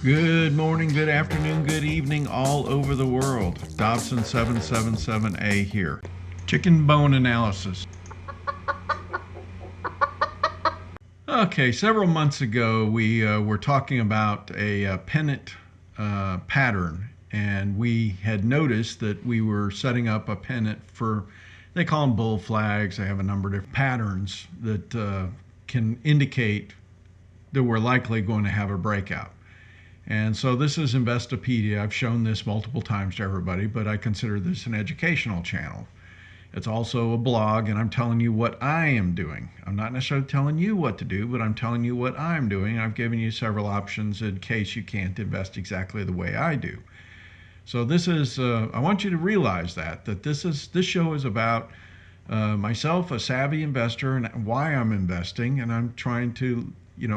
Good morning, good afternoon, good evening, all over the world. Dobson 777A here. Chicken bone analysis. Okay, several months ago, we were talking about a pennant pattern, and we had noticed that we were setting up a pennant for, they call them bull flags. They have a number of different patterns that can indicate that we're likely going to have a breakout. And so this is Investopedia. I've shown this multiple times to everybody, but I consider this an educational channel. It's also a blog, and I'm telling you what I am doing. I'm not necessarily telling you what to do, but I'm telling you what I'm doing. I've given you several options in case you can't invest exactly the way I do. So this is, I want you to realize that this show is about myself, a savvy investor, and why I'm investing, and I'm trying to,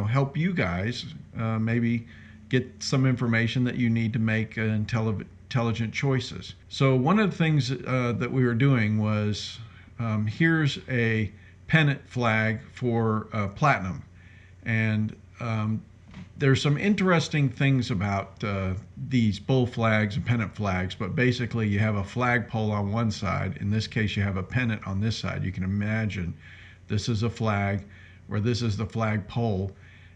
help you guys maybe get some information that you need to make intelligent choices. So one of the things that we were doing was here's a pennant flag for platinum, and there's some interesting things about these bull flags and pennant flags, but basically you have a flagpole on one side. In this case, you have a pennant on this side. You can imagine this is a flag, where this is the flagpole.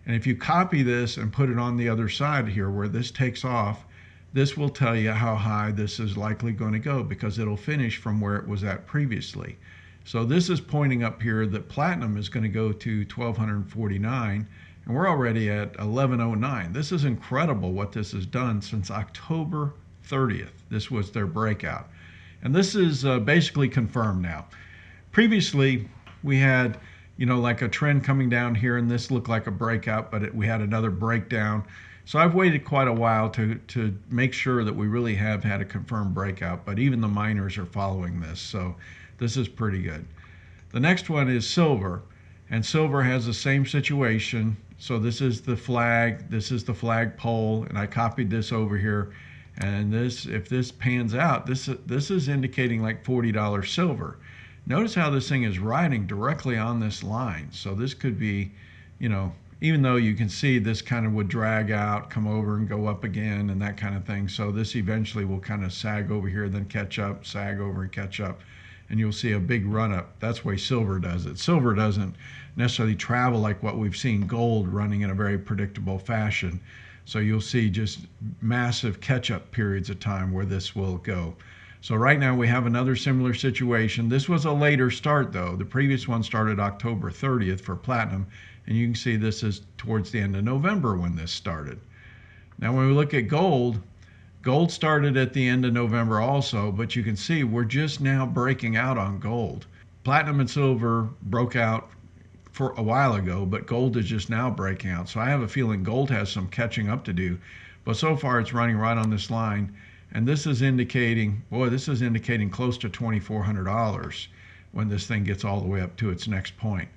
And if you copy this and put it on the other side here where this takes off, this will tell you how high this is likely going to go, because it'll finish from where it was at previously. So this is pointing up here that platinum is going to go to 1249, and we're already at 1109. This is incredible what this has done since October 30th. This was their breakout. And this is basically confirmed now. Previously, we had like a trend coming down here, and this looked like a breakout, but we had another breakdown. So I've waited quite a while to make sure that we really have had a confirmed breakout, but even the miners are following this, so this is pretty good. The next one is silver, and silver has the same situation. So this is the flag, this is the flagpole, and I copied this over here. And this, if this pans out, this is indicating like $40 silver. Notice how this thing is riding directly on this line. So this could be, even though you can see this kind of would drag out, come over and go up again and that kind of thing. So this eventually will kind of sag over here, then catch up, sag over and catch up. And you'll see a big run up. That's the way silver does it. Silver doesn't necessarily travel like what we've seen gold running in a very predictable fashion. So you'll see just massive catch up periods of time where this will go. So right now we have another similar situation. This was a later start though. The previous one started October 30th for platinum, and you can see this is towards the end of November when this started. Now when we look at gold, gold started at the end of November also, but you can see we're just now breaking out on gold. Platinum and silver broke out for a while ago, but gold is just now breaking out. So I have a feeling gold has some catching up to do, but so far it's running right on this line. And this is indicating, this is indicating close to $2,400 when this thing gets all the way up to its next point.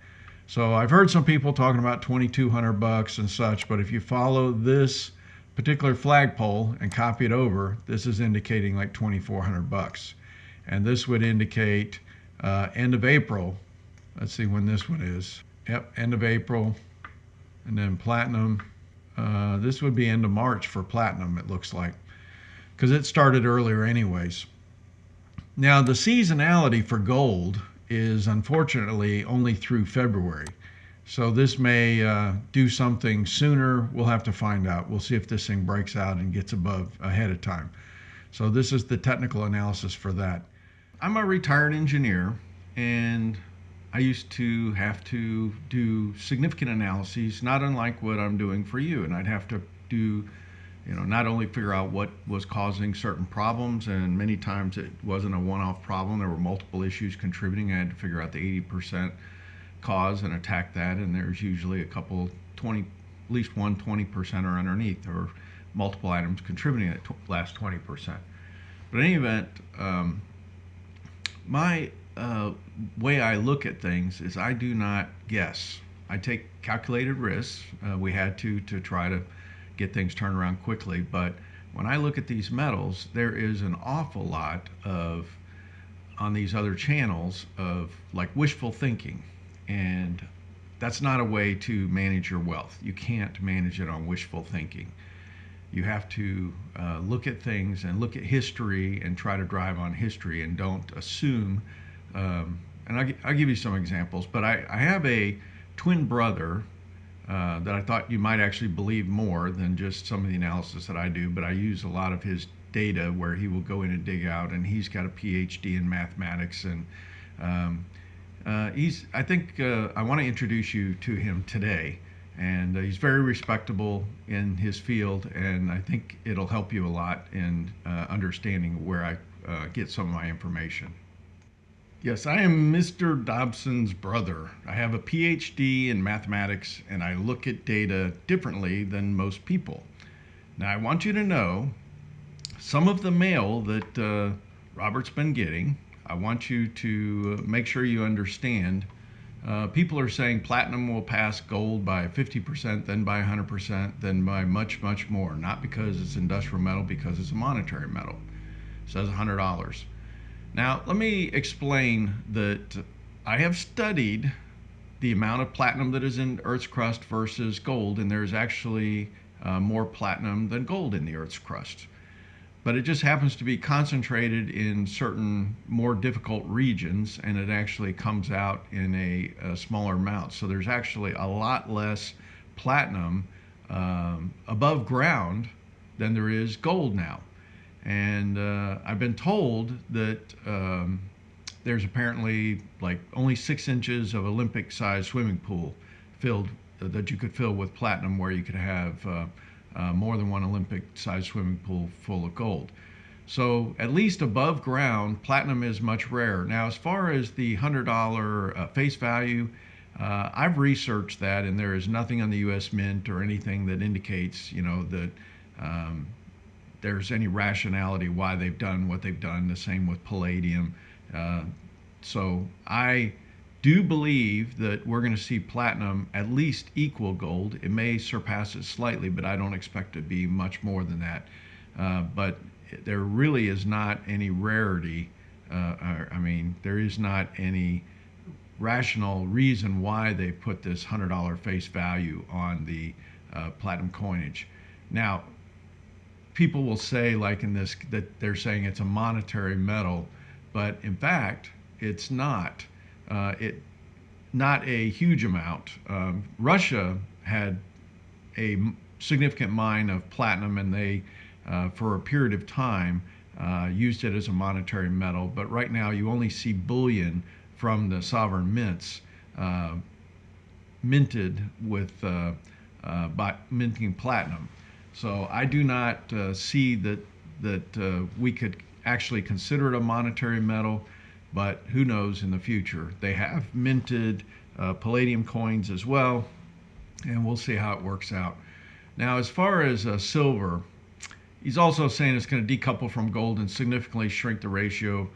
So I've heard some people talking about $2,200 and such, but if you follow this particular flagpole and copy it over, this is indicating like $2,400. And this would indicate end of April. Let's see when this one is. Yep, end of April. And then platinum, this would be end of March for platinum, it looks like, because it started earlier anyways. Now the seasonality for gold is unfortunately only through February. So this may do something sooner. We'll have to find out. We'll see if this thing breaks out and gets above ahead of time. So this is the technical analysis for that. I'm a retired engineer, and I used to have to do significant analyses, not unlike what I'm doing for you. And I'd have to do not only figure out what was causing certain problems, and many times it wasn't a one-off problem. There were multiple issues contributing. I had to figure out the 80% cause and attack that, and there's usually a couple, at least 20% are underneath, or multiple items contributing to that last 20%. But in any event, my way I look at things is I do not guess. I take calculated risks. We had to try to get things turned around quickly, but when I look at these metals, there is an awful lot of, on these other channels, of like wishful thinking, and that's not a way to manage your wealth. You can't manage it on wishful thinking. You have to look at things and look at history and try to drive on history and don't assume. And I'll give you some examples, but I have a twin brother that I thought you might actually believe more than just some of the analysis that I do, but I use a lot of his data where he will go in and dig out, and he's got a PhD in mathematics, and I think I want to introduce you to him today, and he's very respectable in his field, and I think it'll help you a lot in understanding where I get some of my information. Yes, I am Mr. Dobson's brother. I have a PhD in mathematics, and I look at data differently than most people. Now, I want you to know some of the mail that Robert's been getting. I want you to make sure you understand. People are saying platinum will pass gold by 50%, then by 100%, then by much, much more. Not because it's industrial metal, because it's a monetary metal. It says $100. Now, let me explain that I have studied the amount of platinum that is in Earth's crust versus gold, and there's actually more platinum than gold in the Earth's crust. But it just happens to be concentrated in certain more difficult regions, and it actually comes out in a smaller amount. So there's actually a lot less platinum above ground than there is gold now. And I've been told that there's apparently like only 6 inches of Olympic-sized swimming pool filled that you could fill with platinum, where you could have more than one Olympic-sized swimming pool full of gold. So at least above ground, platinum is much rarer. Now, as far as the $100 face value, I've researched that, and there is nothing on the U.S. Mint or anything that indicates, that there's any rationality why they've done what they've done. The same with palladium. So I do believe that we're going to see platinum at least equal gold. It may surpass it slightly, but I don't expect it to be much more than that. But there really is not any rarity. There is not any rational reason why they put this $100 face value on the platinum coinage. Now, people will say, like in this, that they're saying it's a monetary metal, but in fact, it's not. Not a huge amount. Russia had a significant mine of platinum, and they, for a period of time, used it as a monetary metal. But right now, you only see bullion from the sovereign mints minted with by minting platinum. So I do not see that we could actually consider it a monetary metal, but who knows in the future. They have minted palladium coins as well, and we'll see how it works out. Now, as far as silver, he's also saying it's going to decouple from gold and significantly shrink the ratio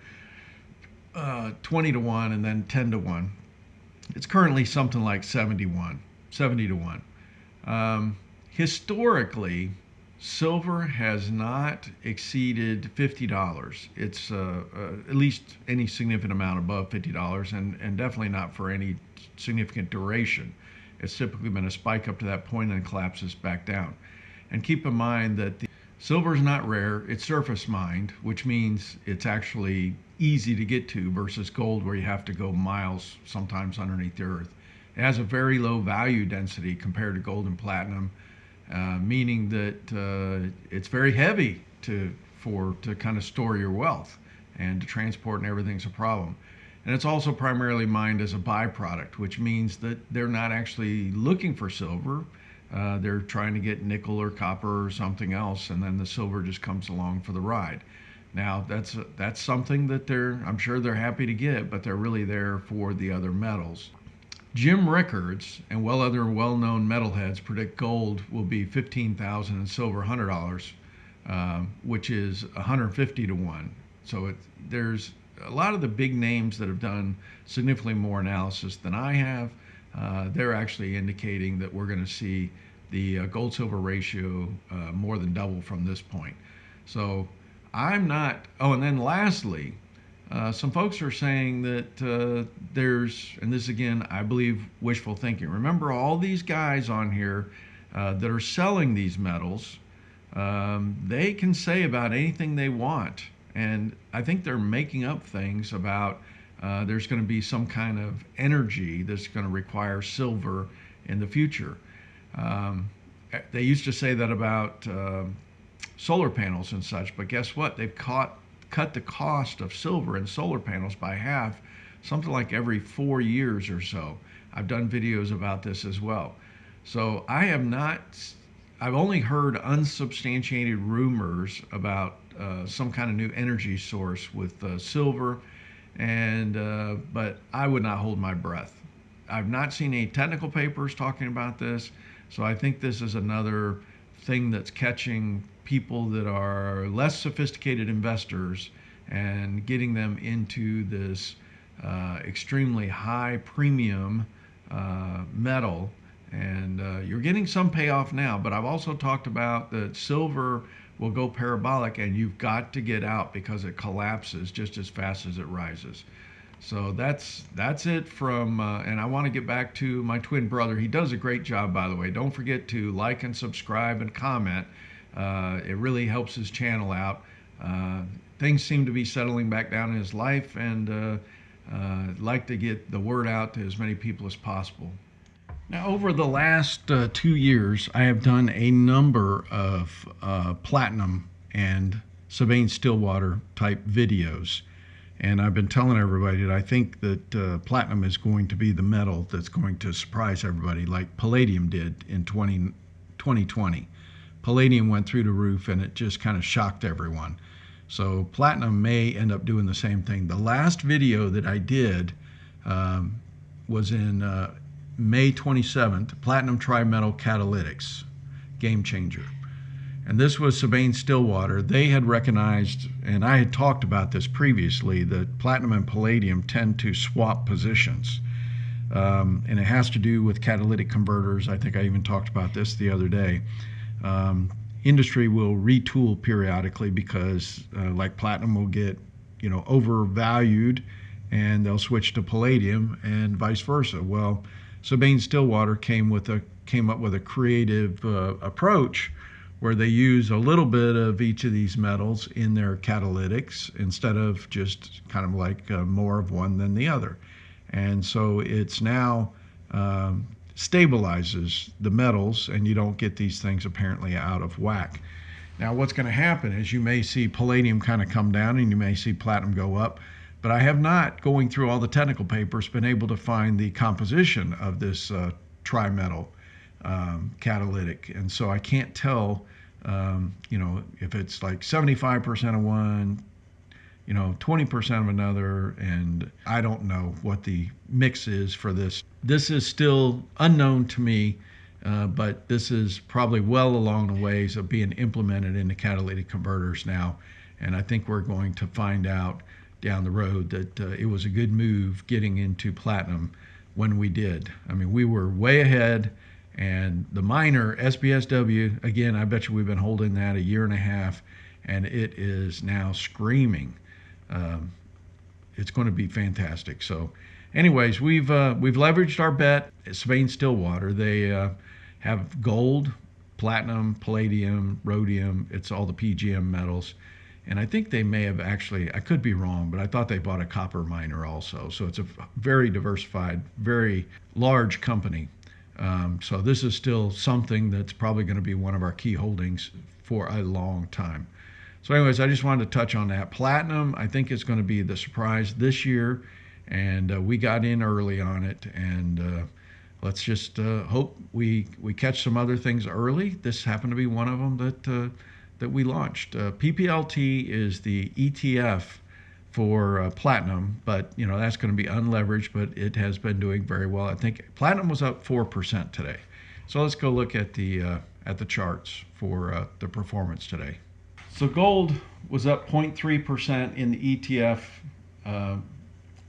20 to 1 and then 10 to 1. It's currently something like 70 to 1. Historically, silver has not exceeded $50. It's at least any significant amount above $50, and definitely not for any significant duration. It's typically been a spike up to that point and collapses back down. And keep in mind that silver is not rare, it's surface mined, which means it's actually easy to get to versus gold, where you have to go miles sometimes underneath the earth. It has a very low value density compared to gold and platinum. Meaning that it's very heavy to kind of store your wealth, and to transport and everything's a problem. And it's also primarily mined as a byproduct, which means that they're not actually looking for silver. They're trying to get nickel or copper or something else, and then the silver just comes along for the ride. Now, that's something that I'm sure they're happy to get, but they're really there for the other metals. Jim Rickards and other well-known metalheads predict gold will be $15,000 and silver $100, which is 150 to 1. So there's a lot of the big names that have done significantly more analysis than I have. They're actually indicating that we're going to see the gold-silver ratio more than double from this point. So I'm not. Oh, and then lastly, some folks are saying that and this again, I believe, wishful thinking. Remember, all these guys on here that are selling these metals, They can say about anything they want. And I think they're making up things about there's going to be some kind of energy that's going to require silver in the future. Um, they used to say that about solar panels and such, but guess what? They've cut the cost of silver in solar panels by half, something like every 4 years or so. I've done videos about this as well. So I've only heard unsubstantiated rumors about some kind of new energy source with silver, but I would not hold my breath. I've not seen any technical papers talking about this, so I think this is another thing that's catching people that are less sophisticated investors and getting them into this extremely high premium metal. And you're getting some payoff now, but I've also talked about that silver will go parabolic and you've got to get out because it collapses just as fast as it rises. So that's it from, and I want to get back to my twin brother. He does a great job, by the way. Don't forget to like and subscribe and comment. It really helps his channel out. Things seem to be settling back down in his life, and I'd like to get the word out to as many people as possible. Now, over the last 2 years, I have done a number of platinum and Sibanye-Stillwater type videos. And I've been telling everybody that I think that platinum is going to be the metal that's going to surprise everybody, like palladium did in 2020. Palladium went through the roof and it just kind of shocked everyone. So platinum may end up doing the same thing. The last video that I did was in May 27th, Platinum Trimetal Catalytics, game changer. And this was Sibanye-Stillwater. They had recognized, and I had talked about this previously, that platinum and palladium tend to swap positions. And it has to do with catalytic converters. I think I even talked about this the other day. Industry will retool periodically because like platinum will get, overvalued and they'll switch to palladium and vice versa. Well, Sibanye-Stillwater came up with a creative approach where they use a little bit of each of these metals in their catalytics instead of just kind of like more of one than the other. And so it's now stabilizes the metals, and you don't get these things apparently out of whack. Now what's going to happen is you may see palladium kind of come down and you may see platinum go up, but I have not, going through all the technical papers, been able to find the composition of this trimetal catalytic, and so I can't tell if it's like 75% of one, 20% of another, and I don't know what the mix is for this. This is still unknown to me, but this is probably well along the ways of being implemented into catalytic converters now, and I think we're going to find out down the road that it was a good move getting into platinum when we did. I mean, we were way ahead. And the miner, SBSW, again, I bet you we've been holding that 1.5 years, and it is now screaming. It's going to be fantastic. So anyways, we've leveraged our bet at Sibanye-Stillwater. They have gold, platinum, palladium, rhodium. It's all the PGM metals. And I think they may have actually, I could be wrong, but I thought they bought a copper miner also. So it's a very diversified, very large company. So this is still something that's probably going to be one of our key holdings for a long time. So anyways, I just wanted to touch on that. Platinum, I think, is going to be the surprise this year, and we got in early on it, and let's just hope we catch some other things early. This happened to be one of them that we launched. PPLT is the ETF for platinum, but that's going to be unleveraged, but it has been doing very well. I think platinum was up 4% today. So let's go look at the charts for the performance today. So gold was up 0.3% in the ETF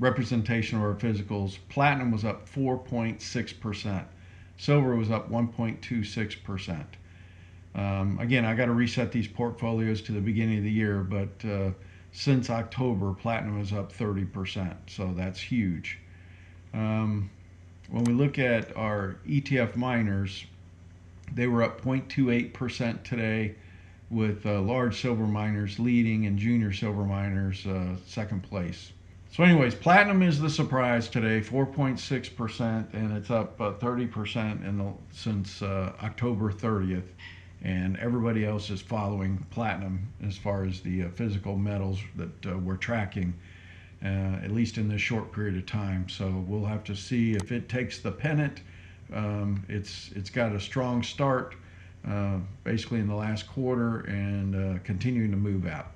representation or physicals. Platinum was up 4.6%. Silver was up 1.26%. Again, I got to reset these portfolios to the beginning of the year, but since October, platinum is up 30%, so that's huge. When we look at our ETF miners, they were up 0.28% today. with large silver miners leading and junior silver miners second place. So anyways, platinum is the surprise today, 4.6%, and it's up 30% since October 30th. And everybody else is following platinum as far as the physical metals that we're tracking, at least in this short period of time. So we'll have to see if it takes the pennant. It's got a strong start basically in the last quarter and continuing to move out.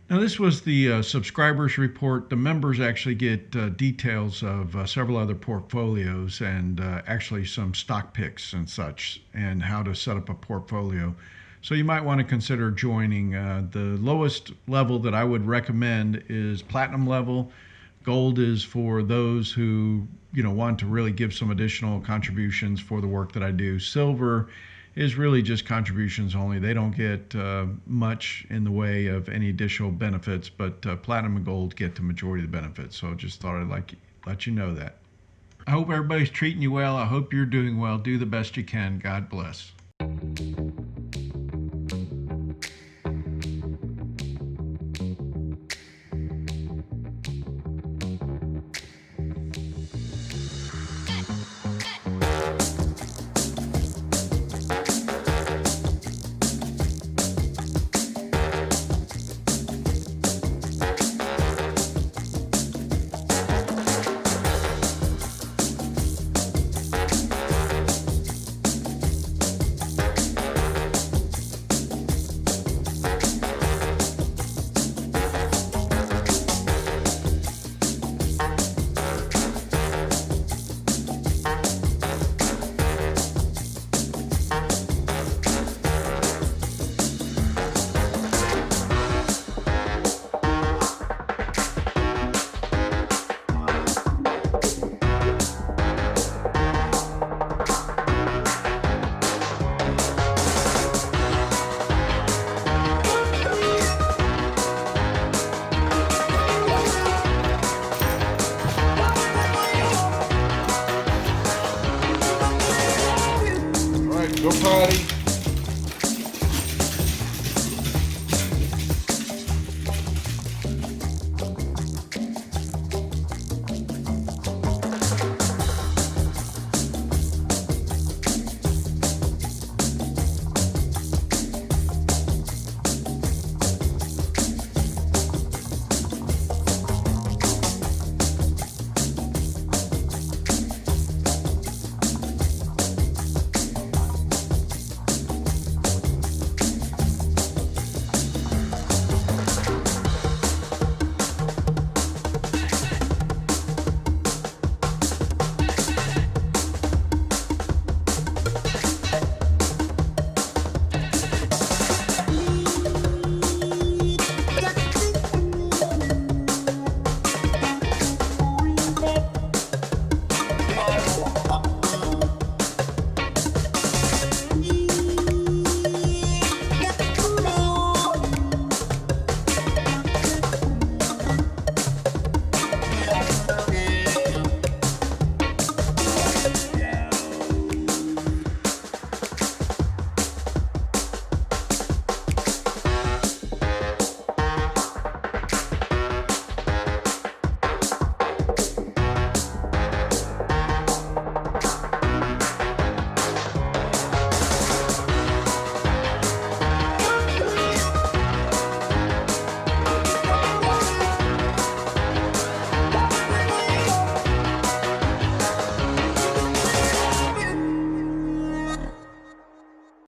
Now this was the subscribers report. The members actually get details of several other portfolios and actually some stock picks and such, and how to set up a portfolio. So you might want to consider joining. The lowest level that I would recommend is platinum level. Gold is for those who want to really give some additional contributions for the work that I do. Silver is really just contributions only. They don't get much in the way of any additional benefits, but platinum and gold get the majority of the benefits. So just thought I'd let you know that. I hope everybody's treating you well. I hope you're doing well. Do the best you can. God bless. Go party.